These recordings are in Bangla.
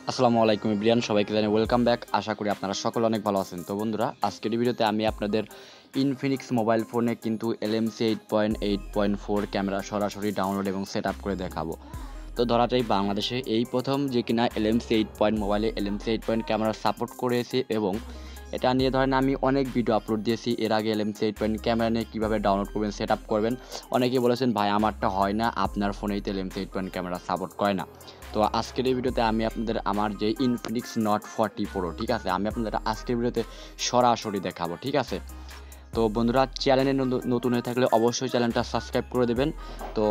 আসসালামু আলাইকুম এভরিওয়ান, সবাইকে জানাই ওয়েলকাম ব্যাক। আশা করি আপনারা সকলে অনেক ভালো আছেন। তো বন্ধুরা, আজকের ভিডিওতে আমি আপনাদের ইনফিনিক্স মোবাইল ফোনে কিন্তু LMC 8.8.4 ক্যামেরা সরাসরি ডাউনলোড এবং সেট আপ করে দেখাবো। তো ধরা যায় বাংলাদেশে এই প্রথম যে কিনা LMC 8 মোবাইলে LMC 8 ক্যামেরা সাপোর্ট করেছে, এবং এটা নিয়ে ধরেন আমি অনেক ভিডিও আপলোড দিয়েছি এর আগে। LMC 8 ক্যামেরা নিয়ে কীভাবে ডাউনলোড করবেন, সেট আপ করবেন। অনেকেই বলেছেন ভাই আমারটা হয় না, আপনার ফোনেই তো LMC 8 ক্যামেরা সাপোর্ট করে না। তো আজকের এই ভিডিওতে আমি আপনাদের আমার যে ইনফিনিক্স নট 40 প্রো, ঠিক আছে, আমি আপনাদের আজকের ভিডিওতে সরাসরি দেখাবো, ঠিক আছে। তো বন্ধুরা, চ্যানেলে নতুন হয়ে থাকলে অবশ্যই চ্যানেলটা সাবস্ক্রাইব করে দেবেন। তো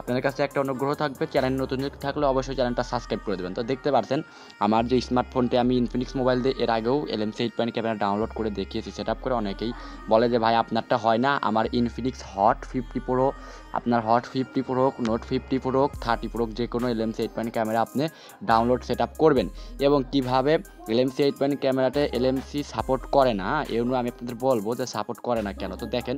আপনাদের কাছে একটা অনুগ্রহ থাকবে, চ্যানেল নতুন থাকলে অবশ্যই চ্যানেলটা সাবস্ক্রাইব করে দেবেন। তো দেখতে পাচ্ছেন আমার যে স্মার্টফোনটি আমি ইনফিনিক্স মোবাইল দিয়ে এর আগেও LMC 8 ক্যামেরা ডাউনলোড করে দেখিয়েছি, সেট আপ করে। অনেকেই বলে যে ভাই আপনারটা হয় না। আমার ইনফিনিক্স হট 50 প্রো, আপনার হট 50 প্রো হোক, নোট 50 প্রো হোক, 30 প্রো হোক, যে কোনো LMC 8 ক্যামেরা আপনি ডাউনলোড সেট আপ করবেন। এবং কীভাবে LMC 8 ক্যামেরাতে LMC সাপোর্ট করে না, এগুলো আমি আপনাদের বলবো যে সাপোর্ট করে না কেন। তো দেখেন,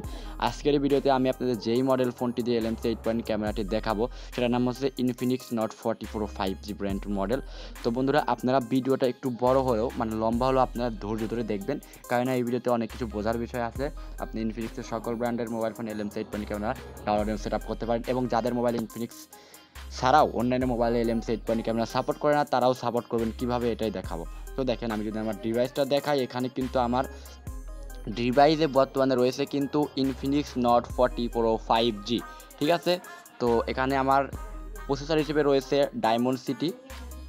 আজকের এই ভিডিওতে আমি আপনাদের যেই মডেল ফোনটি দিয়ে LMC 8 ক্যামেরাটি দেখাবো সেটার নাম হচ্ছে Infinix not 40 pro 5G brand model. তো বন্ধুরা, আপনারা ভিডিওটা একটু বড় হলেও মানে লম্বা হলেও আপনারা ধৈর্য ধরে দেখবেন, কারণ এই ভিডিওতে অনেক কিছু বোঝার বিষয় আছে। আপনি ইনফিনিক্সের সকল ব্র্যান্ডের mobile phone LMC 8 camera download এবং সেট আপ করতে পারেন, এবং যাদের মোবাইল ইনফিনিক্স ছাড়াও অন্যান্য মোবাইলে LMC 8 ক্যামেরা সাপোর্ট করে না তারাও সাপোর্ট করবেন কীভাবে, এটাই দেখাবো। তো দেখেন, আমি যদি আমার ডিভাইসটা দেখাই, এখানে কিন্তু আমার ডিভাইসে বর্তমানে রয়েছে কিন্তু ইনফিনিক্স নট 40 প্রো 5G, ঠিক আছে। তো এখানে আমার প্রসেসর হিসেবে রয়েছে ডায়মন্ড সিটি,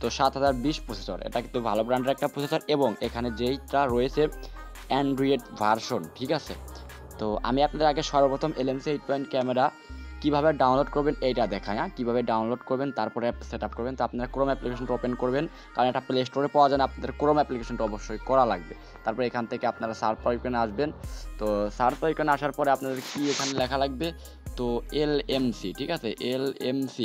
তো 7020 প্রসেসর। এটা কিন্তু ভালো ব্র্যান্ডের একটা প্রসেসর, এবং এখানে যেইটা রয়েছে অ্যান্ড্রয়েড ভার্সন, ঠিক আছে। তো আমি আপনাদের আগে সর্বপ্রথম LMC 8 ক্যামেরা কীভাবে ডাউনলোড করবেন এইটা দেখাই। কীভাবে ডাউনলোড করবেন, তারপরে সেট আপ করবেন। তো আপনারা ক্রোম অ্যাপ্লিকেশনটা ওপেন করবেন, কারণ এটা প্লে স্টোরে পাওয়া যায় না, আপনাদের ক্রোম অ্যাপ্লিকেশনটা অবশ্যই করা লাগবে। তারপরে এখান থেকে আপনারা সার্চ আইকনে আসবেন। তো সার্চ আইকনে আসার পরে আপনাদের কি এখানে লেখা লাগবে, তো LMC, ঠিক আছে, LMC।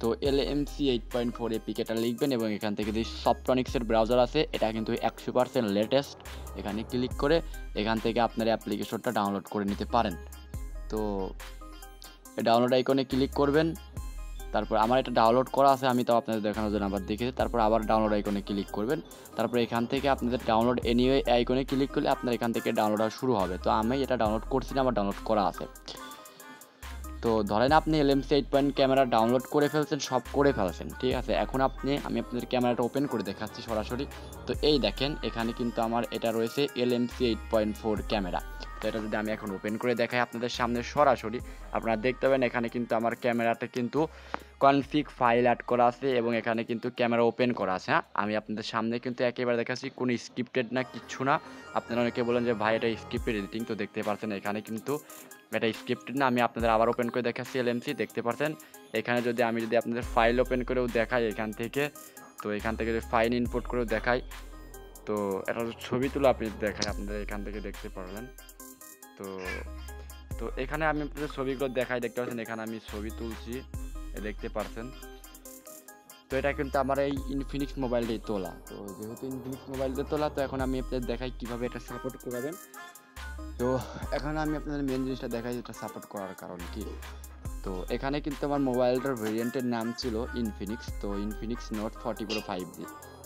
তো LMC 8.4 APK লিখবেন, এবং এখান থেকে যে সফটনিক্সের ব্রাউজার আছে এটা কিন্তু 100% লেটেস্ট। এখানে ক্লিক করে এখান থেকে আপনার অ্যাপ্লিকেশনটা ডাউনলোড করে নিতে পারেন। তো ডাউনলোড আইকনে ক্লিক করবেন। তারপর আমার এটা ডাউনলোড করা আছে, আমি তাও আপনাদের দেখানোর জন্য আবার দেখেছি। তারপর আবার ডাউনলোড আইকনে ক্লিক করবেন। তারপর এখান থেকে আপনাদের ডাউনলোড এনিওয়ে আইকনে ক্লিক করলে আপনার এখান থেকে ডাউনলোড শুরু হবে। তো আমি এটা ডাউনলোড করছি না, আমার ডাউনলোড করা আছে। তো ধরেন আপনি LMC 8 ক্যামেরা ডাউনলোড করে ফেলছেন, সব করে ফেলছেন, ঠিক আছে। এখন আমি আপনাদের ক্যামেরাটা ওপেন করে দেখাচ্ছি সরাসরি। তো এই দেখেন, এখানে কিন্তু আমার এটা রয়েছে LMC 8.4 ক্যামেরা। তো এটা যদি আমি এখন ওপেন করে দেখাই আপনাদের সামনে সরাসরি, আপনারা দেখতে পাবেন এখানে কিন্তু আমার ক্যামেরাতে কিন্তু কনফিগ ফাইল অ্যাড করা আছে, এবং এখানে কিন্তু ক্যামেরা ওপেন করা আছে। আমি আপনাদের সামনে কিন্তু একেবারে দেখাচ্ছি, কোনো স্ক্রিপ্টেড না, কিচ্ছু না। আপনারা অনেকে বলেন যে ভাই এটা স্ক্রিপ্টেড এডিটিং, তো দেখতে পাচ্ছেন এখানে কিন্তু এটা স্ক্রিপ্টেড না। আমি আপনাদের আবার ওপেন করে দেখাচ্ছি LMC, দেখতে পাচ্ছেন এখানে আমি যদি আপনাদের ফাইল ওপেন করেও দেখাই এখান থেকে, তো এখান থেকে যদি ফাইল ইনপুট করেও দেখাই, তো এটা ছবি তুলে আপনি দেখাই, আপনাদের এখান থেকে দেখতে পারবেন। তো এখানে আমি আপনাদের ছবিগুলো দেখাই, দেখতে পাচ্ছেন এখানে আমি ছবি তুলছি, দেখতে পাচ্ছেন। তো এটা কিন্তু আমার এই ইনফিনিক্স মোবাইল দিয়ে তোলা। তো যেহেতু ইনফিনিক্স মোবাইল দিয়ে তোলা, তো এখন আমি আপনাদের দেখাই কীভাবে এটা সাপোর্ট করাবেন। তো এখন আমি আপনাদের মেন জিনিসটা দেখাই, এটা সাপোর্ট করার কারণ কি। তো এখানে কিন্তু আমার মোবাইলটার ভেরিয়েন্টের নাম ছিল ইনফিনিক্স, তো ইনফিনিক্স নট 40 প্রো 5G।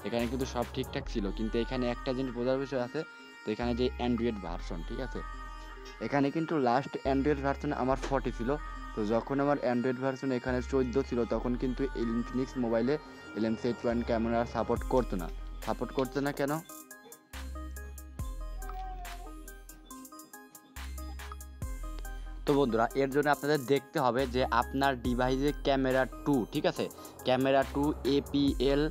এখানে কিন্তু সব ঠিকঠাক ছিল, কিন্তু এখানে একটা জিনিস বোঝার বিষয় আছে। তো এখানে যে অ্যান্ড্রয়েড ভার্সন, ঠিক আছে, এখানে কিন্তু লাস্ট অ্যান্ড্রয়েড ভার্সন আমার 40 ছিল। তো যখন আমার অ্যান্ড্রয়েড ভার্সন এখানে 14 ছিল, তখন কিন্তু ইনফিনিক্স মোবাইলে LMC 8 ক্যামেরা সাপোর্ট করতো না কেন? তো বন্ধুরা, এর জন্য আপনাদের দেখতে হবে যে আপনার ডিভাইসে ক্যামেরা 2, ঠিক আছে, ক্যামেরা 2 APL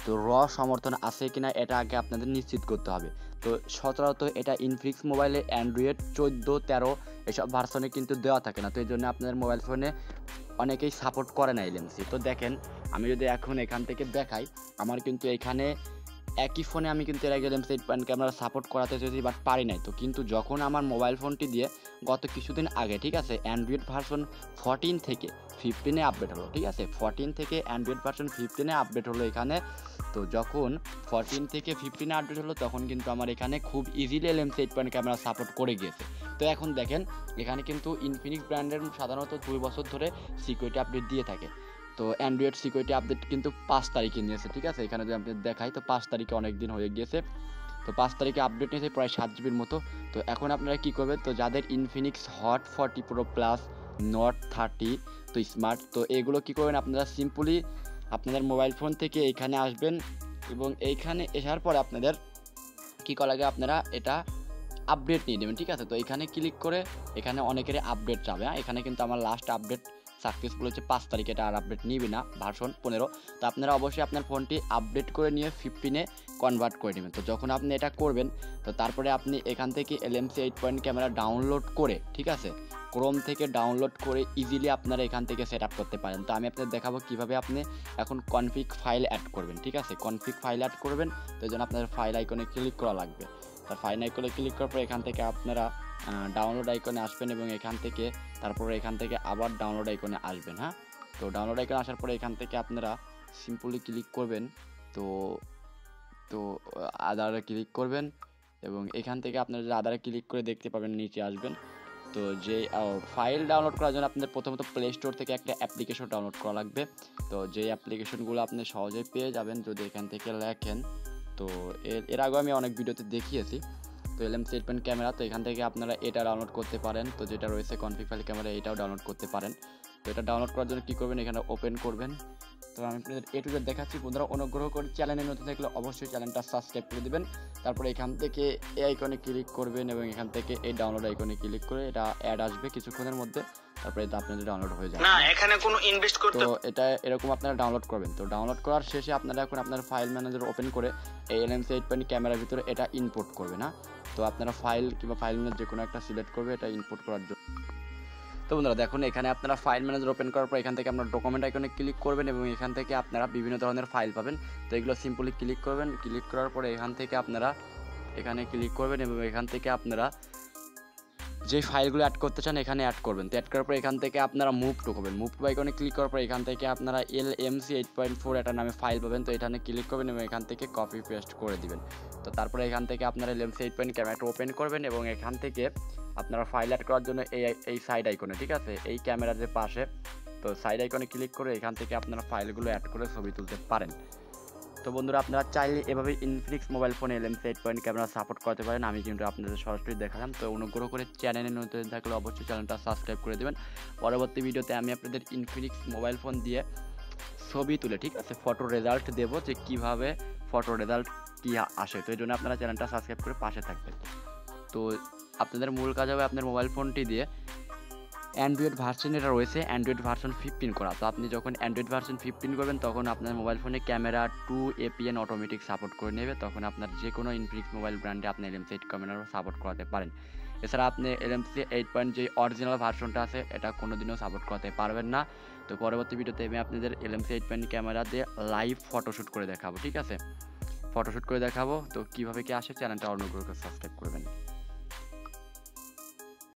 তো সমর্থন আছে কিনা এটা আগে আপনাদের নিশ্চিত করতে হবে। তো সচরাচর এটা ইনফিনিক্স মোবাইলে অ্যান্ড্রয়েড 14, 13 এসব ভার্সনে কিন্তু দেওয়া থাকে না। তো এই জন্য আপনাদের মোবাইল ফোনে অনেকেই সাপোর্ট করে না LMC। তো দেখেন, আমি যদি এখন এখান থেকে দেখাই, আমার কিন্তু এখানে একই ফোনে আমি কিন্তু এর আগে LMC 8 ক্যামেরা সাপোর্ট করাতে চেয়েছি, বাট পারি নাই। তো কিন্তু যখন আমার মোবাইল ফোনটি দিয়ে গত কিছুদিন আগে, ঠিক আছে, অ্যান্ড্রয়েড ভার্সন 14 থেকে 15-এ আপডেট হলো, ঠিক আছে, 14 থেকে অ্যান্ড্রয়েড ভার্সন 15-এ আপডেট হলো এখানে। তো যখন 14 থেকে 15 আপডেট হলো তখন কিন্তু আমার এখানে খুব ইজিলি LMC 8 ক্যামেরা সাপোর্ট করে গিয়েছে। তো এখন দেখেন এখানে কিন্তু ইনফিনিক্স ব্র্যান্ডের সাধারণত 2 বছর ধরে সিকিউরিটি আপডেট দিয়ে থাকে। তো অ্যান্ড্রয়েড সিকিউরিটি আপডেট কিন্তু 5 তারিখে নিয়েছে, ঠিক আছে। এখানে যদি আপনাদের দেখাই তো 5 তারিখে অনেক দিন হয়ে গিয়েছে। তো 5 তারিখে আপডেট নিয়েছে প্রায় 7 জিবির মতো। তো এখন আপনারা কী করবেন, তো যাদের Infinix hot 40 pro plus, not 30 তো স্মার্ট, তো এগুলো কী করবেন আপনারা সিম্পলি আপনাদের মোবাইল ফোন থেকে এইখানে আসবেন এবং এইখানে আসার পরে আপনাদের কী করা লাগে, আপনারা এটা আপডেট নিয়ে নেবেন, ঠিক আছে। তো এখানে ক্লিক করে এখানে অনেকেরই আপডেট যাবে। এখানে কিন্তু আমার লাস্ট আপডেট সাকসেসফুল হচ্ছে 5 তারিখে, এটা আর আপডেট নিবে না, ভার্সন 15। তো আপনারা অবশ্যই আপনার ফোনটি আপডেট করে নিয়ে 15-এ কনভার্ট করে নেবেন। তো যখন আপনি এটা করবেন তো তারপরে আপনি এখান থেকে LMC 8 ক্যামেরা ডাউনলোড করে, ঠিক আছে, ক্রোম থেকে ডাউনলোড করে ইজিলি আপনারা এখান থেকে সেট আপ করতে পারেন। তো আমি আপনাদের দেখাবো কীভাবে আপনি এখন কনফিগ ফাইল অ্যাড করবেন, ঠিক আছে। কনফিগ ফাইল অ্যাড করবেন, তো এই জন্য আপনাদের ফাইল আইকনে ক্লিক করা লাগবে। তার ফাইল আইকনে ক্লিক করার পর এখান থেকে আপনারা ডাউনলোড আইকনে আসবেন এবং এখান থেকে তারপরে এখান থেকে আবার ডাউনলোড আইকনে আসবেন। হ্যাঁ, তো ডাউনলোড আইকনে আসার পরে এখান থেকে আপনারা সিম্পলি ক্লিক করবেন, তো আদারে ক্লিক করবেন এবং এখান থেকে আপনারা যদি আদারে ক্লিক করে দেখতে পাবেন নিচে আসবেন। তো যে ফাইল ডাউনলোড করার জন্য আপনাদের প্রথমত প্লে স্টোর থেকে একটা অ্যাপ্লিকেশন ডাউনলোড করা লাগবে। তো যে অ্যাপ্লিকেশনগুলো আপনি সহজেই পেয়ে যাবেন যদি এখান থেকে লেখেন। তো এর আগে আমি অনেক ভিডিওতে দেখিয়েছি। তো LMC 8 ক্যামেরা, তো এখান থেকে আপনারা এটা ডাউনলোড করতে পারেন। তো যেটা রয়েছে কনফিগ ফাইল ক্যামেরা, এটাও ডাউনলোড করতে পারেন। তো এটা ডাউনলোড করার জন্য কী করবেন, এখানে ওপেন করবেন। তো আমি আপনাদের A to Z দেখাচ্ছি। বন্ধুরা অনুগ্রহ করে চ্যানেলে নতুন থাকলে অবশ্যই চ্যানেলটা সাবস্ক্রাইব করে দেবেন। তারপরে এখান থেকে এই আইকনে ক্লিক করবেন এবং এখান থেকে এই ডাউনলোড আইকনে ক্লিক করে এটা অ্যাড আসবে কিছুক্ষণের মধ্যে, তারপরে এটা আপনাদের ডাউনলোড হয়ে যাবে। না এখানে কোনো ইনভেস্ট করতে, তো এটা এরকম আপনারা ডাউনলোড করবেন। তো ডাউনলোড করার শেষে আপনারা এখন আপনার ফাইল ম্যানেজার ওপেন করে এই LMC 8 ক্যামেরার ভিতরে এটা ইম্পোর্ট করবে না। তো আপনারা ফাইল কিংবা ফাইল ম্যানেজার যে কোনো একটা সিলেক্ট করবে এটা ইম্পোর্ট করার জন্য। তো বন্ধুরা দেখুন এখানে আপনারা ফাইল ম্যানেজার ওপেন করার পর এখান থেকে আপনারা ডকুমেন্ট আইকনে ক্লিক করবেন এবং এখান থেকে আপনারা বিভিন্ন ধরনের ফাইল পাবেন। তো এগুলো সিম্পলি ক্লিক করবেন। ক্লিক করার পরে এখান থেকে আপনারা এখানে ক্লিক করবেন এবং এখান থেকে আপনারা যে ফাইলগুলো অ্যাড করতে চান এখানে অ্যাড করবেন। তো অ্যাড করার পর এখান থেকে আপনারা মুভ টু করবেন। মুভ টু আইকনে ক্লিক করার পর এখান থেকে আপনারা LMC 8.4 এটা নামে ফাইল পাবেন। তো এখানে ক্লিক করবেন এবং এখান থেকে কপি পেস্ট করে দিবেন। তো তারপরে এখান থেকে আপনারা LMC 8 ক্যামেরাটা ওপেন করবেন এবং এখান থেকে আপনারা ফাইল অ্যাড করার জন্য এই সাইড আইকনে, ঠিক আছে, এই ক্যামেরার যে পাশে, তো সাইড আইকনে ক্লিক করে এখান থেকে আপনারা ফাইলগুলো অ্যাড করে ছবি তুলতে পারেন। তো বন্ধুরা আপনারা চাইলে এভাবে ইনফিনিক্স মোবাইল ফোনে LMC 8 ক্যামেরা সাপোর্ট করতে পারেন। আমি কিন্তু আপনাদের সরাসরি দেখালাম। তো অনুগ্রহ করে চ্যানেলে নতুন থাকলে অবশ্যই চ্যানেলটা সাবস্ক্রাইব করে দেবেন। পরবর্তী ভিডিওতে আমি আপনাদের ইনফিনিক্স মোবাইল ফোন দিয়ে ছবি তুলে, ঠিক আছে, ফটো রেজাল্ট দেবো যে কীভাবে ফটো রেজাল্ট কী আসে। তো এই জন্য আপনারা চ্যানেলটা সাবস্ক্রাইব করে পাশে থাকবেন। তো আপনাদের মূল কাজ হবে আপনার মোবাইল ফোনটি দিয়ে অ্যান্ড্রয়েড ভার্সন এটা রয়েছে অ্যান্ড্রয়েড ভার্সন 15 করা। তো আপনি যখন অ্যান্ড্রয়েড ভার্সন 15 করবেন তখন আপনার মোবাইল ফোনে ক্যামেরা 2 APN অটোমেটিক সাপোর্ট করে নেবে। তখন আপনার যে কোনো ইনফিনিক্স মোবাইল ব্র্যান্ডে আপনি LMC 8 ক্যামেরাও সাপোর্ট করাতে পারেন। এছাড়া আপনি LMC 8 যে অরিজিনাল ভার্সনটা আছে এটা কোনোদিনও সাপোর্ট করাতে পারবেন না। তো পরবর্তী ভিডিওতে আমি আপনাদের LMC 8 ক্যামেরা দিয়ে লাইভ ফটোশ্যুট করে দেখাবো, ঠিক আছে, ফটোশ্যুট করে দেখাবো। তো কীভাবে কি আসে চ্যানেলটা অনুগ্রহ করে সাবস্ক্রাইব করবেন।